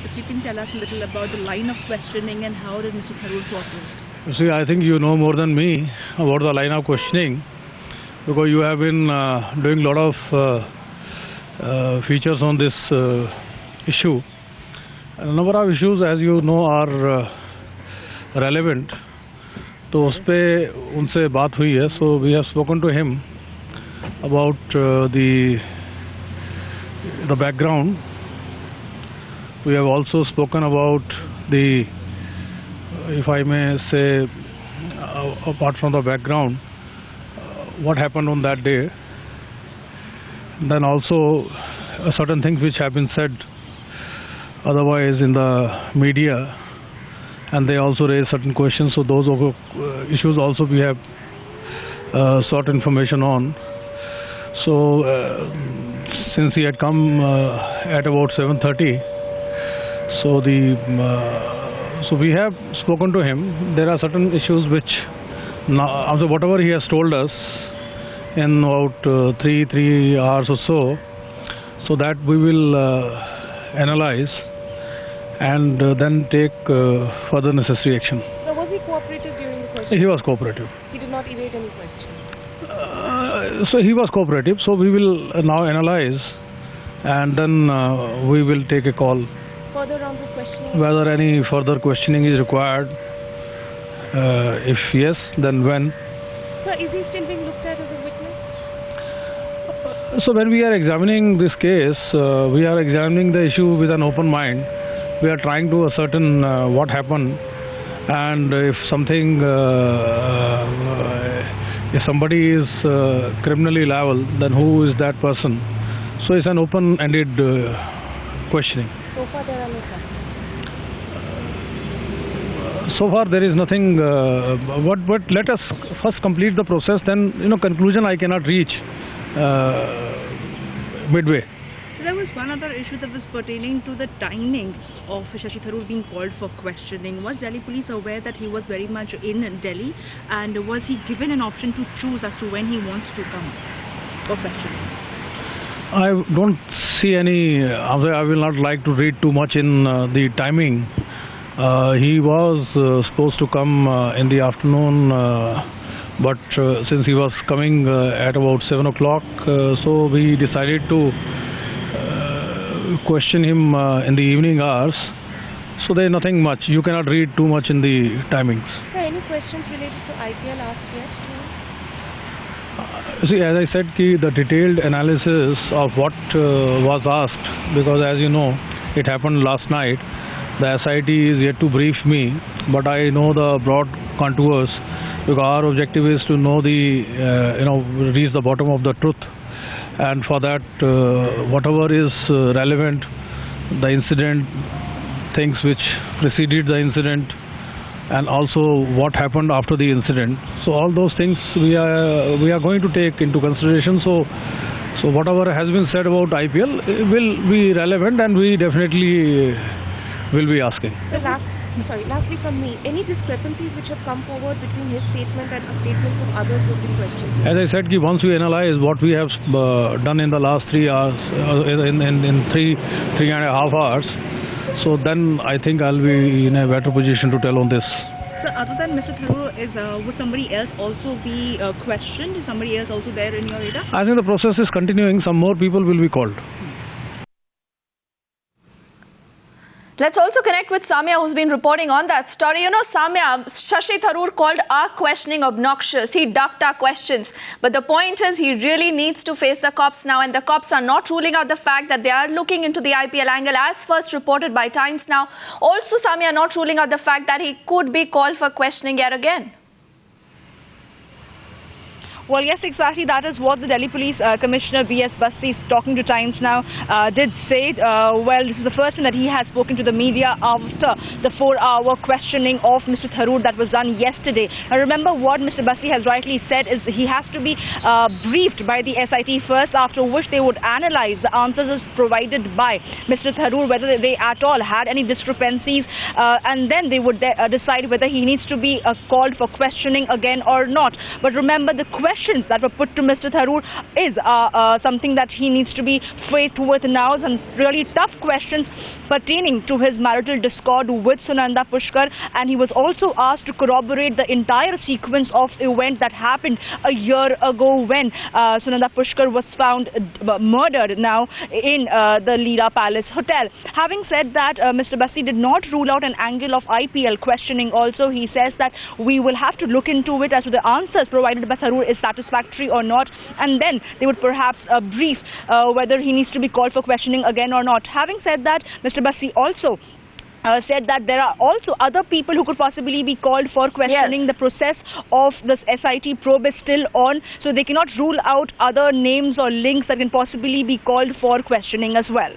If you can tell us a little about the line of questioning and how did Mr. Tharoor cooperate? See, I think you know more than me about the line of questioning because you have been doing a lot of features on this issue. A number of issues, as you know, are relevant. तो उस पे उनसे बात हुई है. So we have spoken to him about the background. We have also spoken about the, if I may say, apart from the background, what happened on that day. Then also certain things which have been said otherwise in the media, and they also raise certain questions. So those issues also we have sought information on. So since he had come at about 7:30, so we have spoken to him. There are certain issues which, after whatever he has told us in about 3 hours or so, so that we will analyze and then take further necessary action. So was he cooperative during the question? He was cooperative. He did not evade any question? So he was cooperative. So we will now analyze and then we will take a call. Further rounds of questioning? Whether any further questioning is required. If yes, then when. Sir, is he still being looked at as a witness? So when we are examining this case, we are examining the issue with an open mind. We are trying to ascertain what happened, and if something, if somebody is criminally liable, then who is that person? So it's an open-ended questioning. So far there are no suspects. So far there is nothing. But let us first complete the process. Then conclusion I cannot reach midway. So there was one other issue that was pertaining to the timing of Shashi Tharoor being called for questioning. Was Delhi police aware that he was very much in Delhi, and was he given an option to choose as to when he wants to come for questioning? I don't see any. I will not like to read too much in the timing. He was supposed to come in the afternoon, but since he was coming at about 7 o'clock, so we decided to question him in the evening hours. So there is nothing much. You cannot read too much in the timings. Sir, any questions related to IPL asked yet? See, as I said, the detailed analysis of what was asked, because as you know, it happened last night. The SIT is yet to brief me, but I know the broad contours, because our objective is to know the, reach the bottom of the truth. And for that, whatever is relevant, the incident, things which preceded the incident, and also what happened after the incident. So all those things we are going to take into consideration. So whatever has been said about IPL will be relevant, and we definitely will be asking. So lastly from me, any discrepancies which have come forward between his statement and a statement from others who have been questioned? As I said, once we analyze what we have done in the last 3 hours, in 3.5 hours, so then I think I'll be in a better position to tell on this. So other than Mr. Tharoor, would somebody else also be questioned? Is somebody else also there in your radar? I think the process is continuing. Some more people will be called. Let's also connect with Samia, who's been reporting on that story. Samia, Shashi Tharoor called our questioning obnoxious. He ducked our questions. But the point is, he really needs to face the cops now, and the cops are not ruling out the fact that they are looking into the IPL angle, as first reported by Times Now. Also, Samia, not ruling out the fact that he could be called for questioning yet again. Well, yes, exactly. That is what the Delhi Police Commissioner B.S. Basti, talking to Times Now, did say. Well, this is the first time that he has spoken to the media after the 4-hour questioning of Mr. Tharoor that was done yesterday. Now, remember what Mr. Basti has rightly said is he has to be briefed by the SIT first, after which they would analyze the answers provided by Mr. Tharoor, whether they at all had any discrepancies, and then they would decide whether he needs to be called for questioning again or not. But remember, the question questions that were put to Mr. Tharoor is something that he needs to be faced with now. Some really tough questions pertaining to his marital discord with Sunanda Pushkar, and he was also asked to corroborate the entire sequence of events that happened a year ago when Sunanda Pushkar was found murdered now in the Leela Palace Hotel. Having said that, Mr. Basti did not rule out an angle of IPL questioning also. He says that we will have to look into it as to the answers provided by Tharoor is satisfactory or not, and then they would perhaps brief whether he needs to be called for questioning again or not. Having said that, Mr. Basti also said that there are also other people who could possibly be called for questioning. Yes. The process of this SIT probe is still on, so they cannot rule out other names or links that can possibly be called for questioning as well.